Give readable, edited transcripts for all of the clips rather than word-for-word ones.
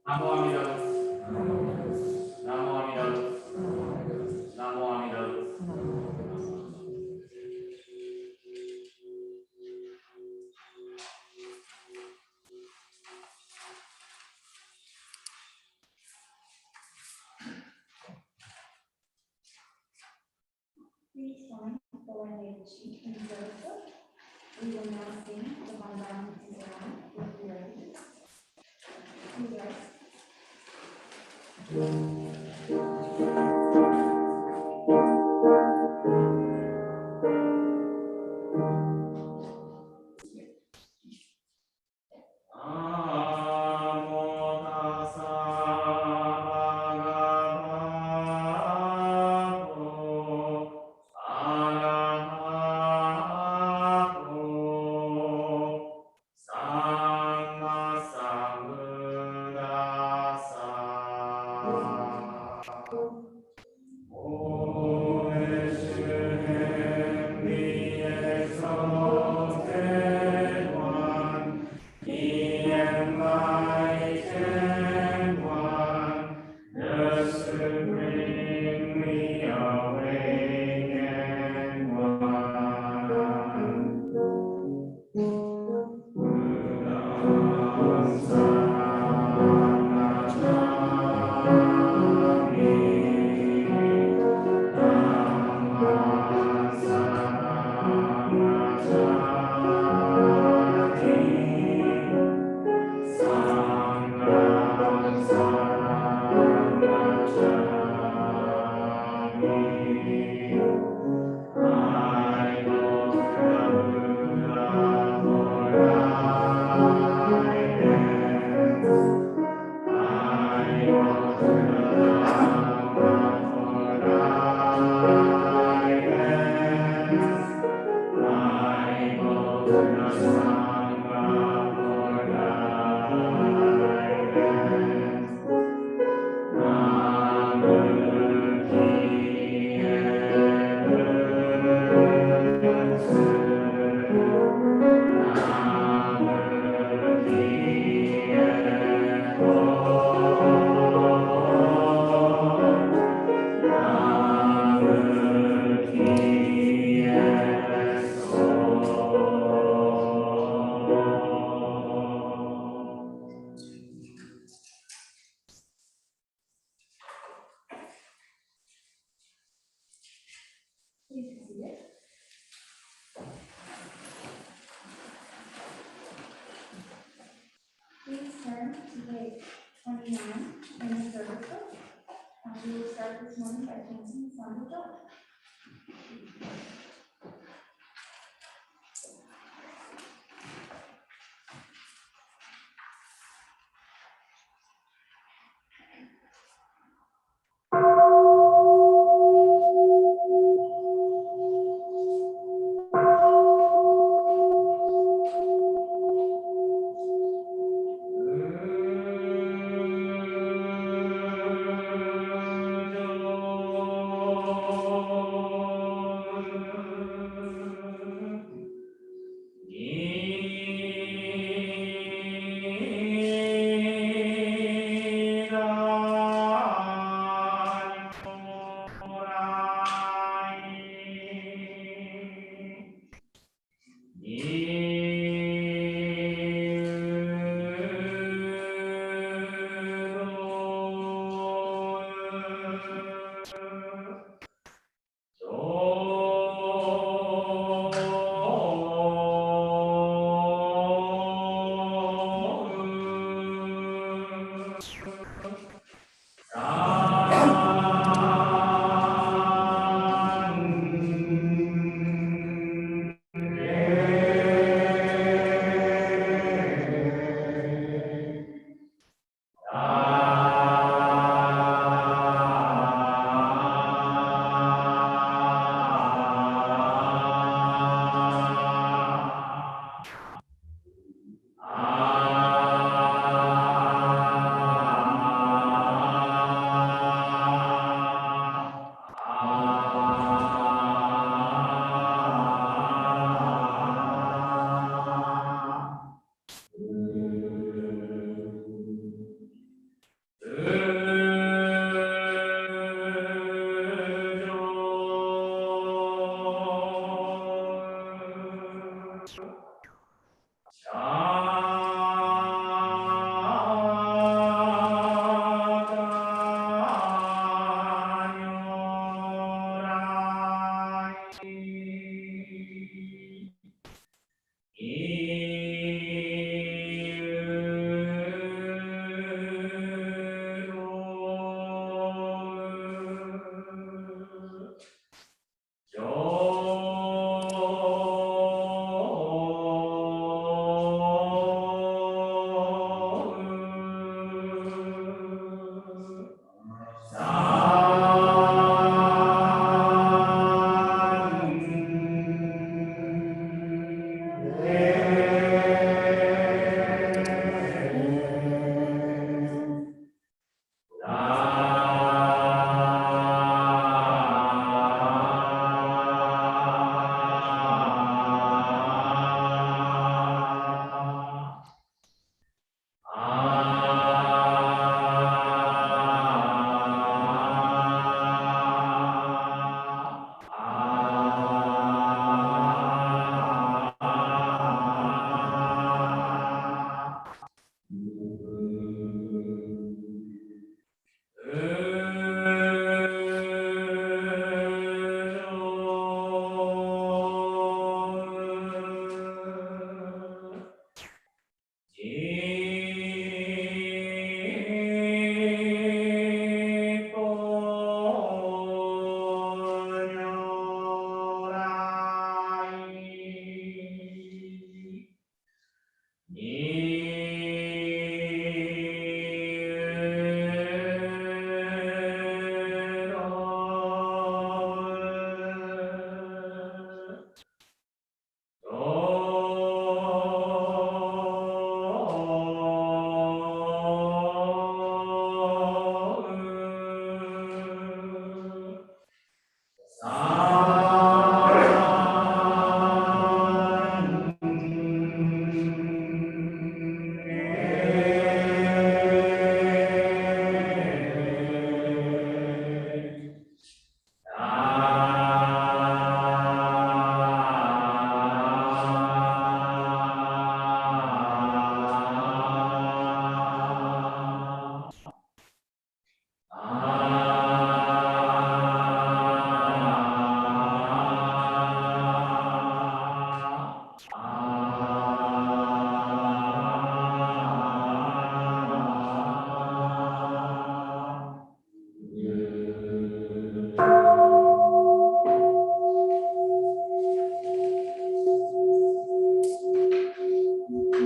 Please join for Ekoji Buddhist. We will now sing the Mandam Design with lyrics. Please turn to page 29 in the service book. We will start this morning by chanting the Song of Joy.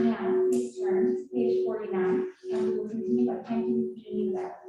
Now, please turn to page 49, and we will continue by chanting Judy Left.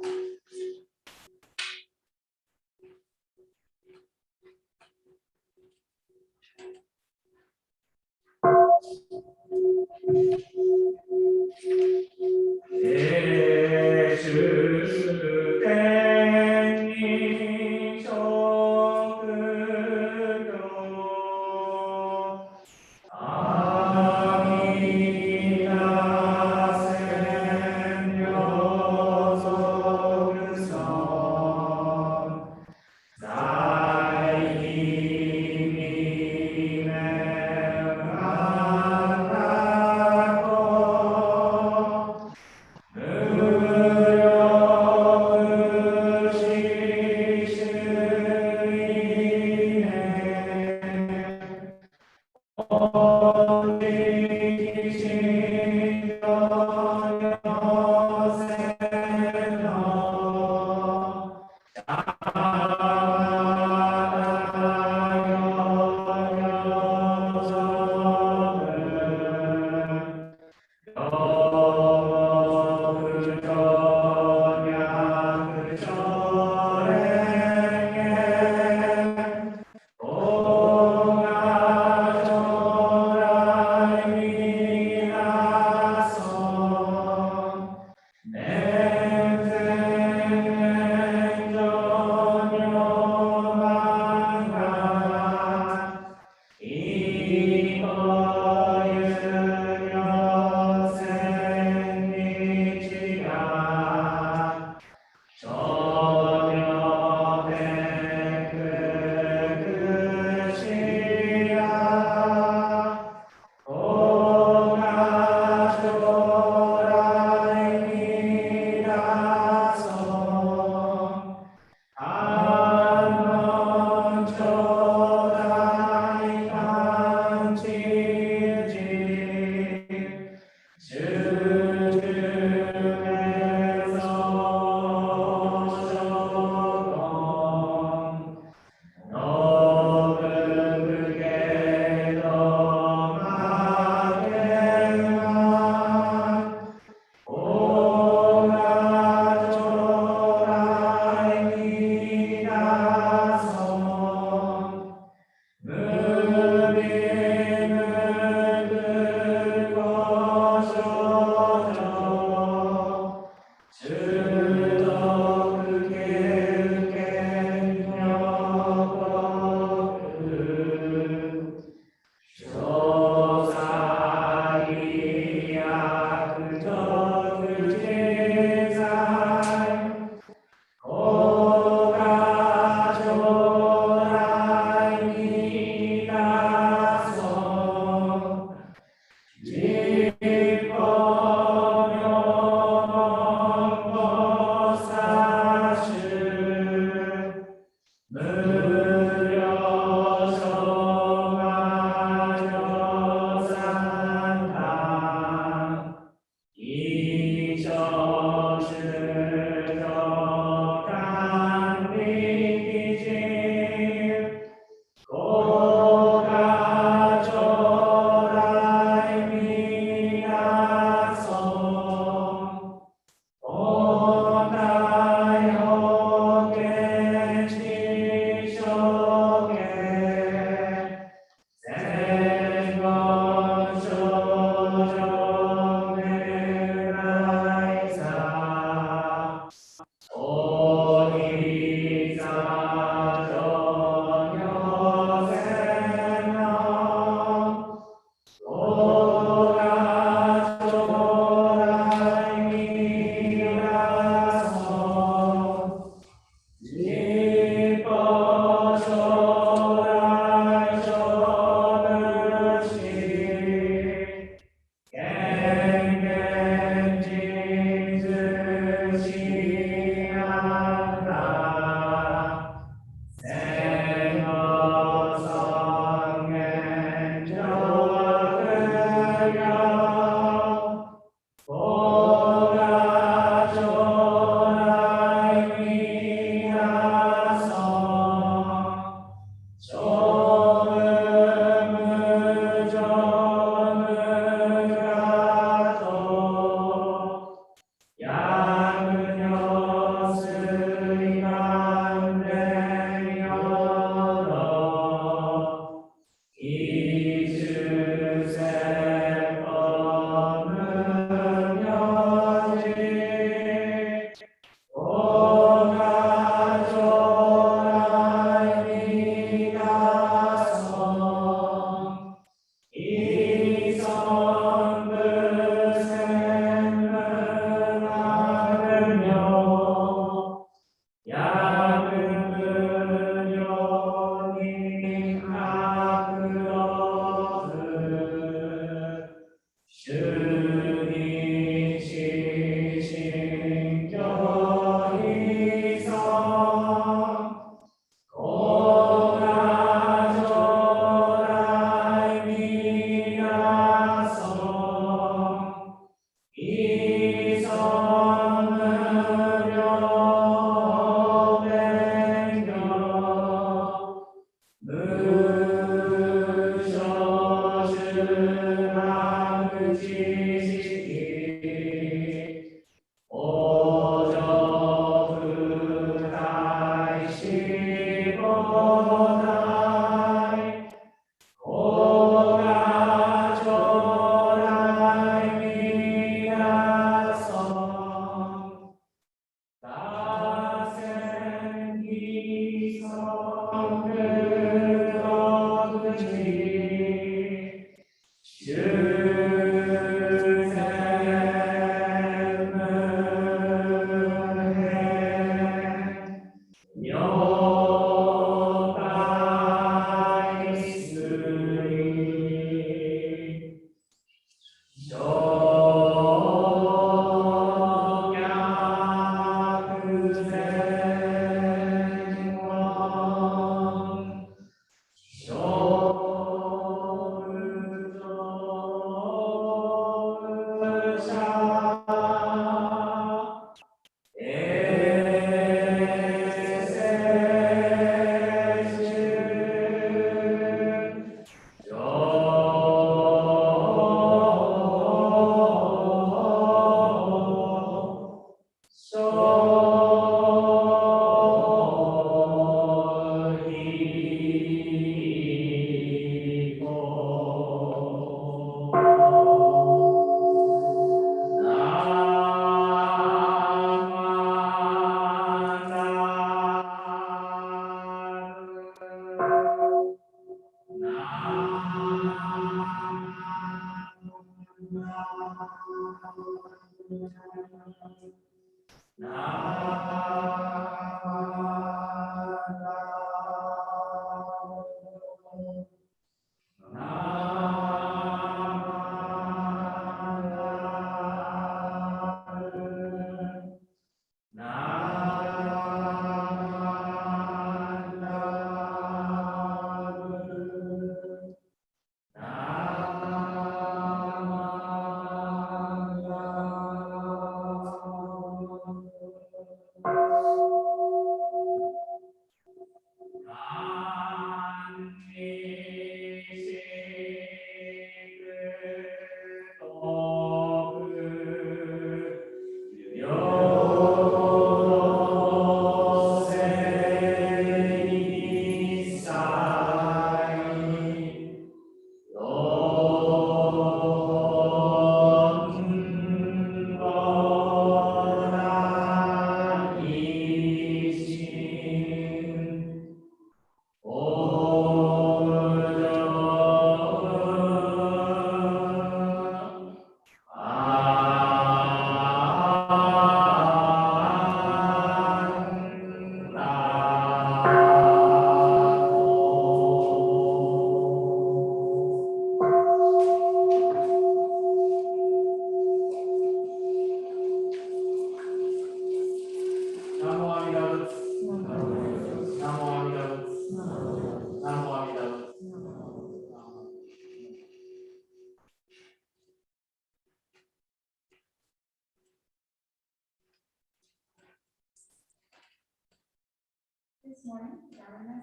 this morning with our message.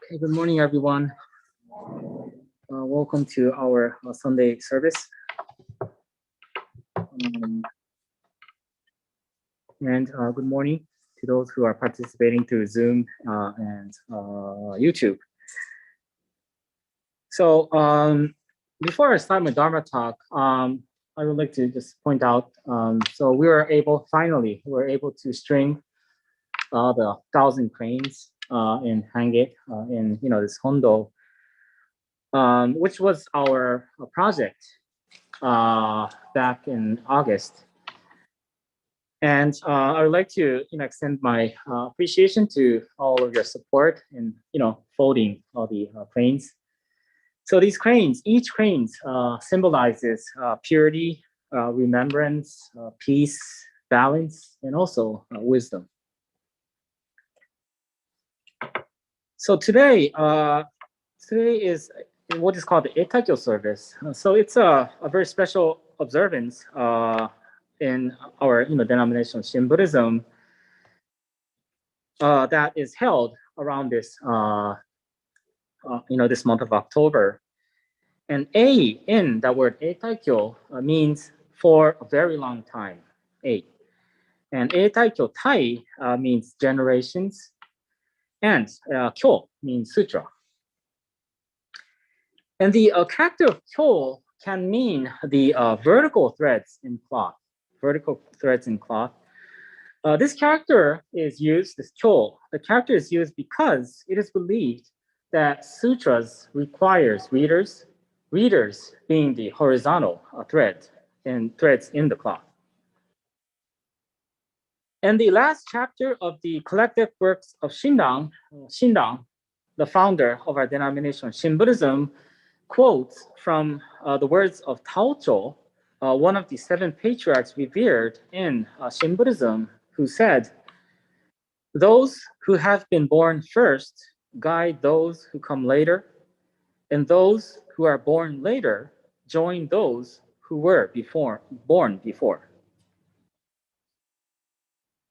Okay, good morning, everyone. Welcome to our Sunday service. And good morning to those who are participating through Zoom and YouTube. So before I start my Dharma talk, I would like to just point out, so we were able to string the 1,000 cranes and hang it in this hondo, which was our project back in August. And I would like to extend my appreciation to all of your support in folding all the cranes. So these cranes, each crane symbolizes purity, remembrance, peace, balance, and also wisdom. So today is what is called the Etakyo service. So it's a very special observance in our denomination Shin Buddhism that is held around this this month of October. And A in that word Eitaikyo means for a very long time. A. And Eitaikyo Tai means generations, and Kyo means sutra. And the character of Kyo can mean the vertical threads in cloth. Vertical threads in cloth. This character is used, this Kyo, the character is used because it is believed that sutras requires readers being the horizontal threads in the cloth. And the last chapter of the collected works of Shindang, the founder of our denomination, Shin Buddhism, quotes from the words of Taocho, one of the 7 patriarchs revered in Shin Buddhism, who said, "Those who have been born first guide those who come later, and those who are born later join those who were born before."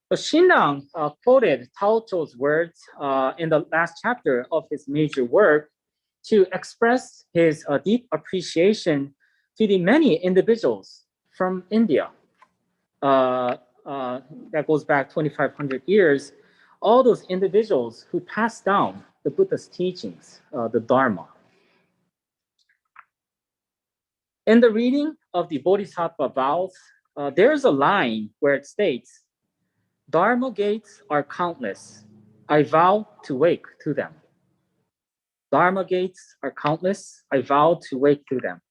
But Shinran quoted Taocho's words in the last chapter of his major work to express his deep appreciation to the many individuals from India. That goes back 2,500 years. All those individuals who passed down the Buddha's teachings, the Dharma. In the reading of the Bodhisattva vows, there's a line where it states, "Dharma gates are countless. I vow to wake to them." Dharma gates are countless. I vow to wake to them.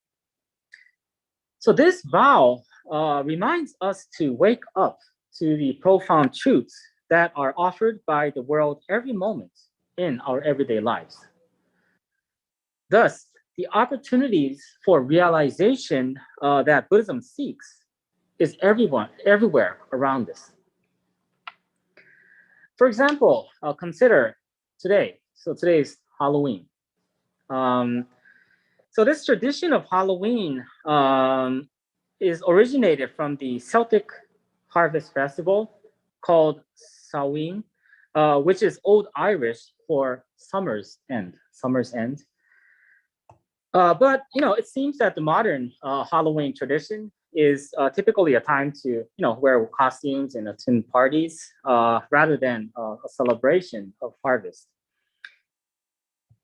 So this vow reminds us to wake up to the profound truths that are offered by the world every moment in our everyday lives. Thus, the opportunities for realization that Buddhism seeks is everywhere around us. For example, consider today. So today is Halloween. So this tradition of Halloween is originated from the Celtic harvest festival called Samhain, which is Old Irish for summer's end. But it seems that the modern Halloween tradition is typically a time to wear costumes and attend parties rather than a celebration of harvest.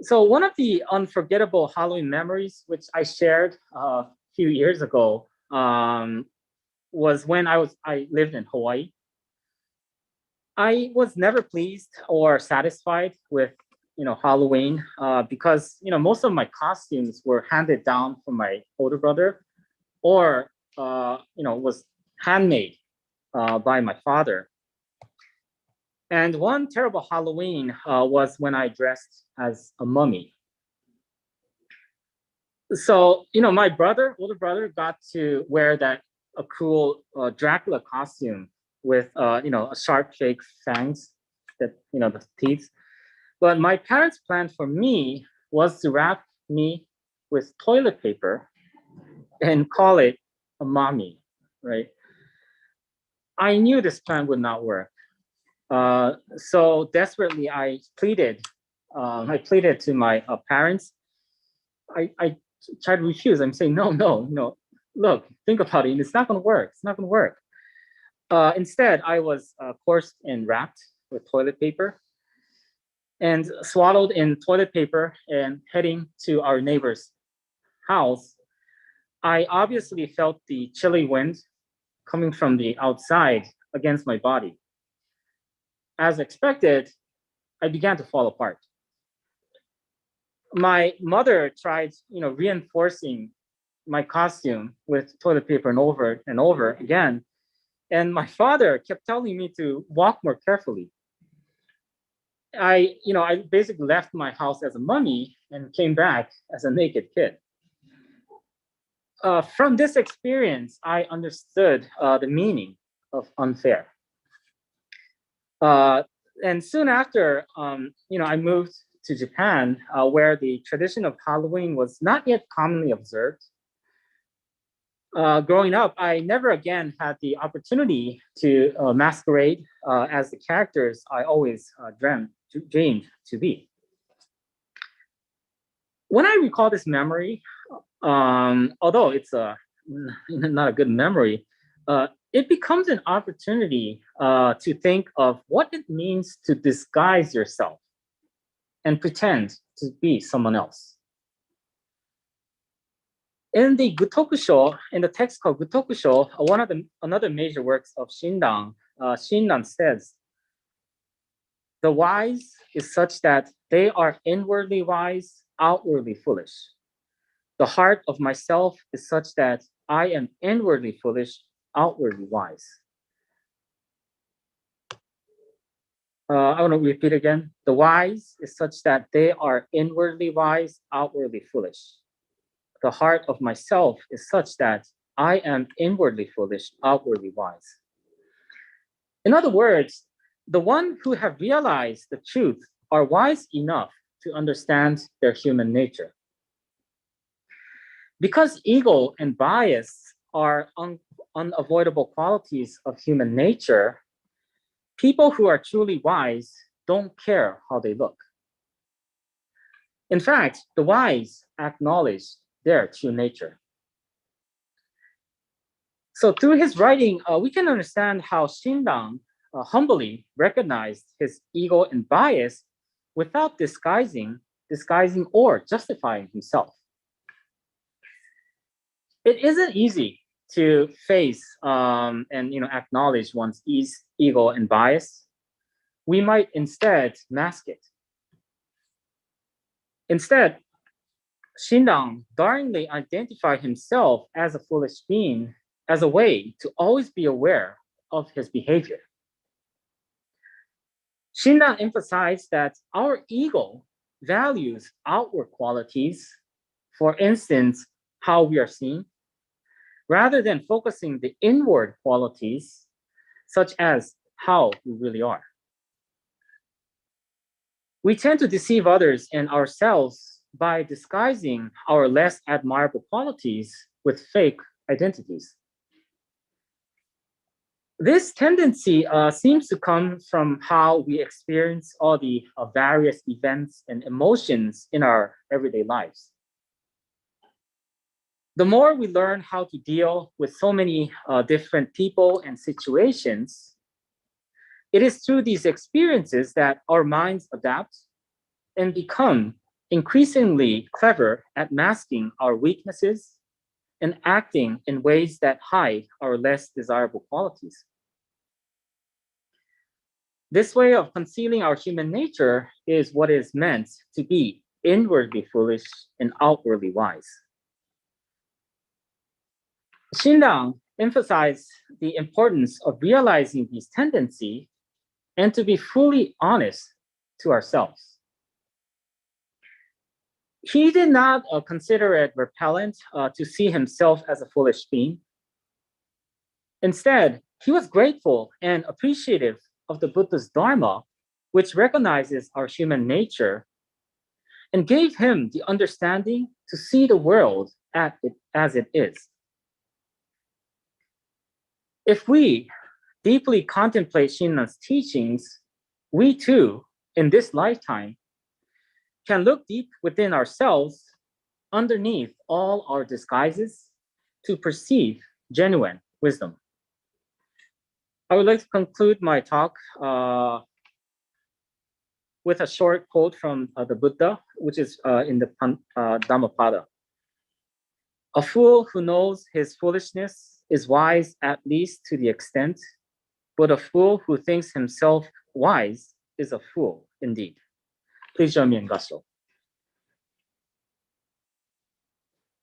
So one of the unforgettable Halloween memories, which I shared a few years ago, was when I lived in Hawaii. I was never pleased or satisfied with Halloween because most of my costumes were handed down from my older brother or was handmade by my father. And one terrible Halloween was when I dressed as a mummy. So my older brother, got to wear that a cool Dracula costume with a sharp fake fangs, that the teeth. But my parents' plan for me was to wrap me with toilet paper and call it a mommy, right? I knew this plan would not work. So desperately, I pleaded. I pleaded to my parents. I tried to refuse. I'm saying, no, no, no. Look, think about it. It's not going to work. It's not going to work. Instead, I was coerced and wrapped with toilet paper and swaddled in toilet paper and heading to our neighbor's house. I obviously felt the chilly wind coming from the outside against my body. As expected, I began to fall apart. My mother tried, reinforcing my costume with toilet paper and over again. And my father kept telling me to walk more carefully. I basically left my house as a mummy and came back as a naked kid. From this experience, I understood the meaning of unfair. And soon after, I moved to Japan, where the tradition of Halloween was not yet commonly observed. Growing up, I never again had the opportunity to masquerade as the characters I always dreamed to be. When I recall this memory, although it's not a good memory, it becomes an opportunity to think of what it means to disguise yourself and pretend to be someone else. In the Gutokusho, in the text called Gutokusho, another major works of Shinran, Shinran says, the wise is such that they are inwardly wise, outwardly foolish. The heart of myself is such that I am inwardly foolish, outwardly wise. I want to repeat again. The wise is such that they are inwardly wise, outwardly foolish. The heart of myself is such that I am inwardly foolish, outwardly wise. In other words, the one who have realized the truth are wise enough to understand their human nature. Because ego and bias are unavoidable qualities of human nature, people who are truly wise don't care how they look. In fact, the wise acknowledge their true nature. So through his writing, we can understand how Shinran humbly recognized his ego and bias without disguising or justifying himself. It isn't easy to face and acknowledge one's ego and bias. We might instead mask it. Instead, Shinran daringly identified himself as a foolish being as a way to always be aware of his behavior. Shinran emphasized that our ego values outward qualities, for instance, how we are seen, rather than focusing the inward qualities, such as how we really are. We tend to deceive others and ourselves by disguising our less admirable qualities with fake identities. This tendency seems to come from how we experience all the various events and emotions in our everyday lives. The more we learn how to deal with so many different people and situations, it is through these experiences that our minds adapt and become increasingly clever at masking our weaknesses and acting in ways that hide our less desirable qualities. This way of concealing our human nature is what is meant to be inwardly foolish and outwardly wise. Xindang emphasized the importance of realizing these tendencies and to be fully honest to ourselves. He did not consider it repellent to see himself as a foolish being. Instead, he was grateful and appreciative of the Buddha's Dharma, which recognizes our human nature and gave him the understanding to see the world as it is. If we deeply contemplate Xindang's teachings, we too, in this lifetime, can look deep within ourselves underneath all our disguises to perceive genuine wisdom. I would like to conclude my talk with a short quote from the Buddha, which is in the Dhammapada. A fool who knows his foolishness is wise at least to the extent, but a fool who thinks himself wise is a fool indeed. Please join me in Gassho.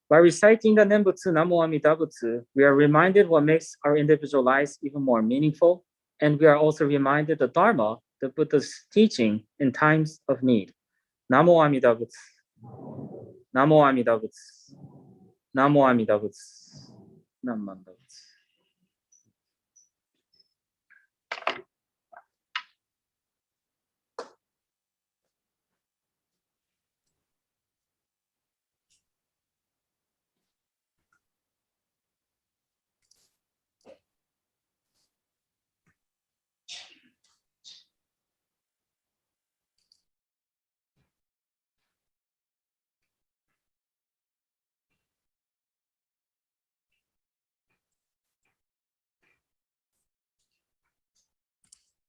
By reciting the Nembutsu Namo Amida Butsu, we are reminded what makes our individual lives even more meaningful, and we are also reminded the Dharma, the Buddha's teaching in times of need. Namo Amida Butsu. Namo Amida Butsu. Namo Amida Butsu. Namo Amida Butsu.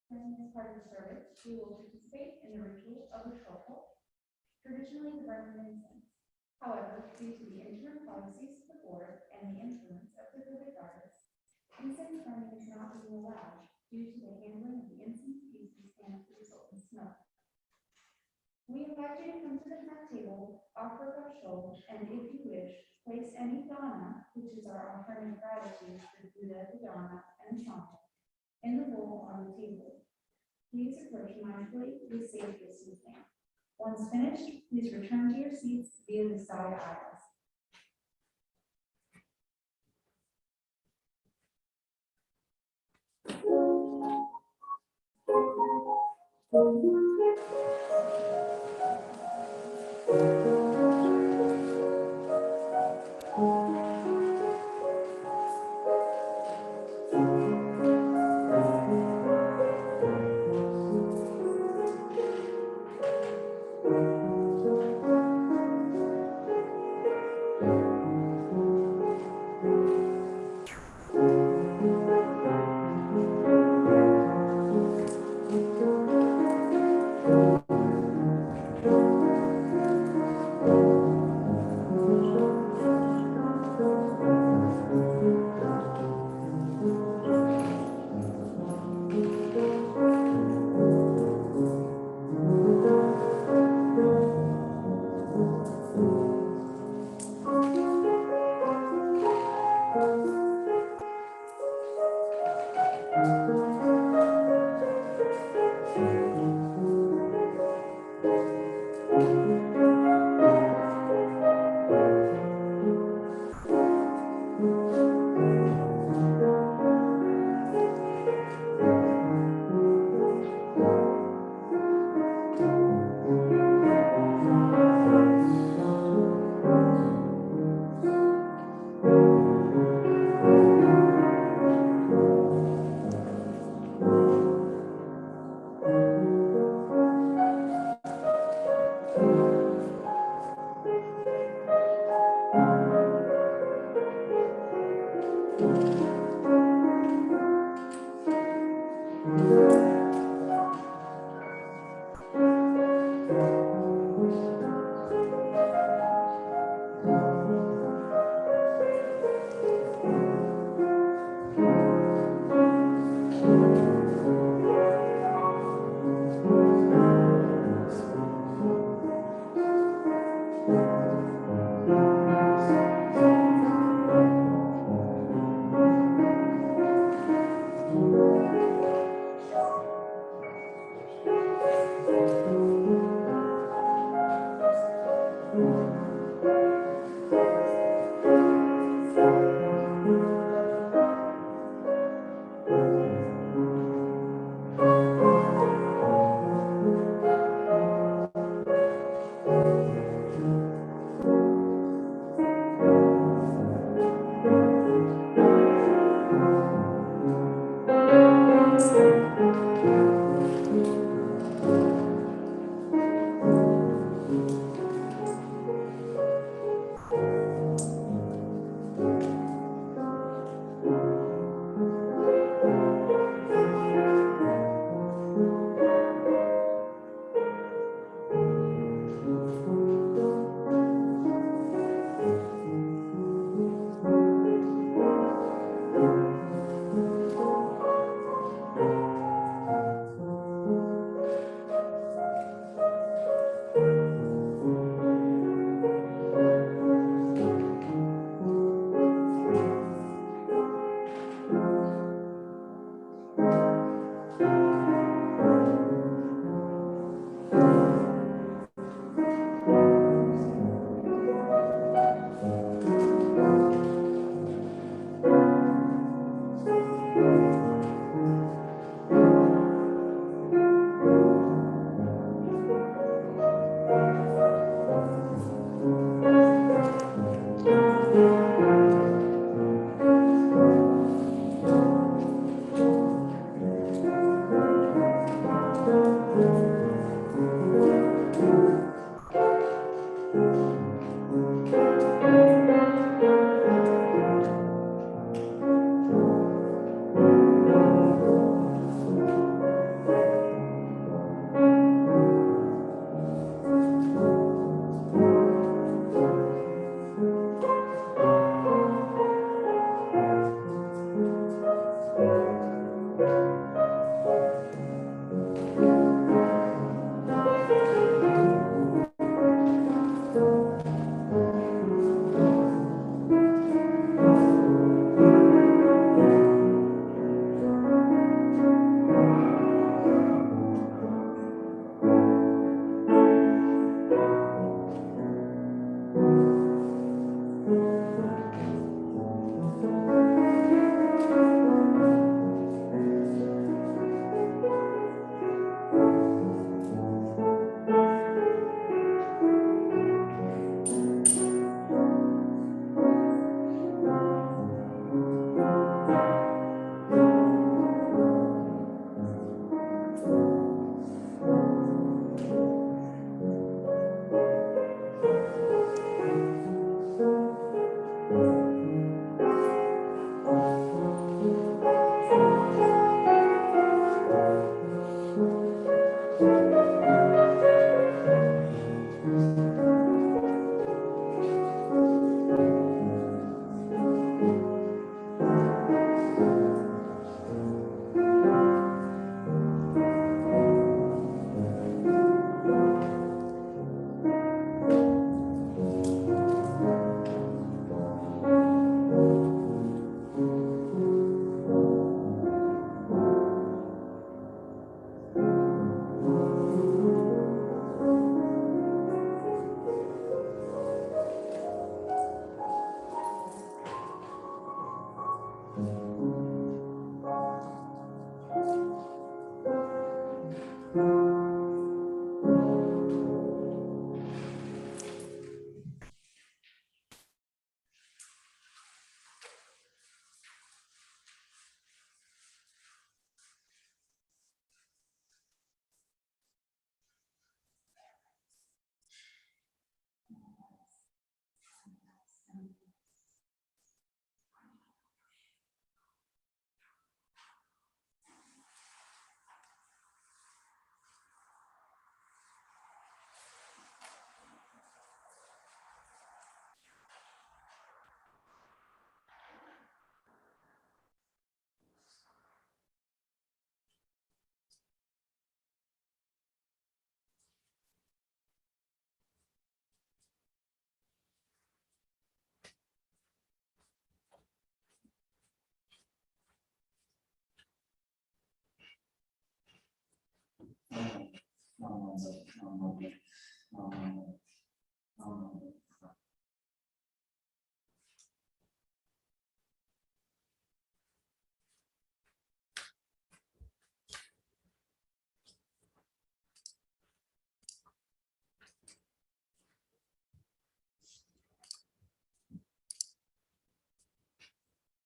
As part of the service, we will participate in the ritual of the shofar, traditionally the burning of incense. However, due to the interim policies of the board and the influence of the Buddhist artists, incense burning is not being allowed due to the handling of the incense pieces and the resultant smoke. We invite you to come to the front table, offer a show, and if you wish, place any dana, which is our offering of gratitude for Buddha, the Dharma, and the Sangha, in the bowl on the table. Please approach mindfully with safe distancing. Once finished, please return to your seats via the side aisles.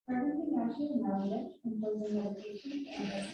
Presenting action knowledge and closing meditation and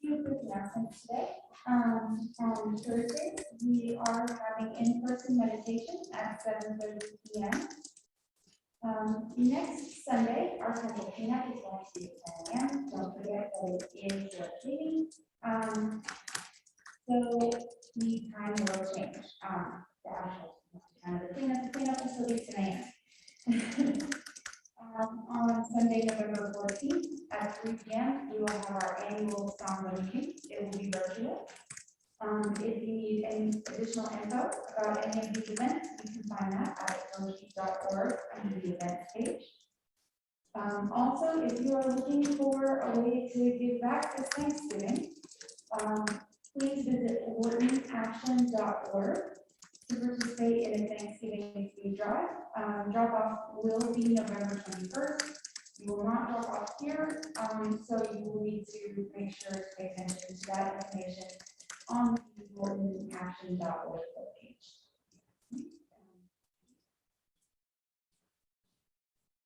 few quick announcements today. On Thursday, we are having in-person meditation at 7:30 p.m. Next Sunday, our temple cleanup is going to be at 10 a.m. Don't forget that it is your cleaning. So the time will change. The actual time of the cleanup is still be 10 a.m. On Sunday, November 14th at 3 p.m., we will have our annual Sangha meeting. It will be virtual. If you need any additional info about any of these events, you can find that at ekoji.org under the events page. Also, if you are looking for a way to give back this Thanksgiving, please visit whartonaction.org to participate in a Thanksgiving food drive. Drop-off will be November 21st. You will not drop off here, so you will need to make sure to pay attention to that information on the whartonaction.org page.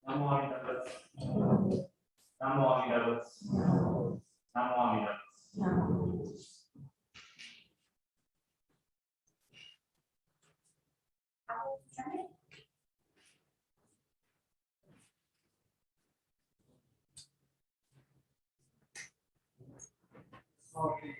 Namo Amitabha. Namo Amitabha. Namo Amitabha. Okay.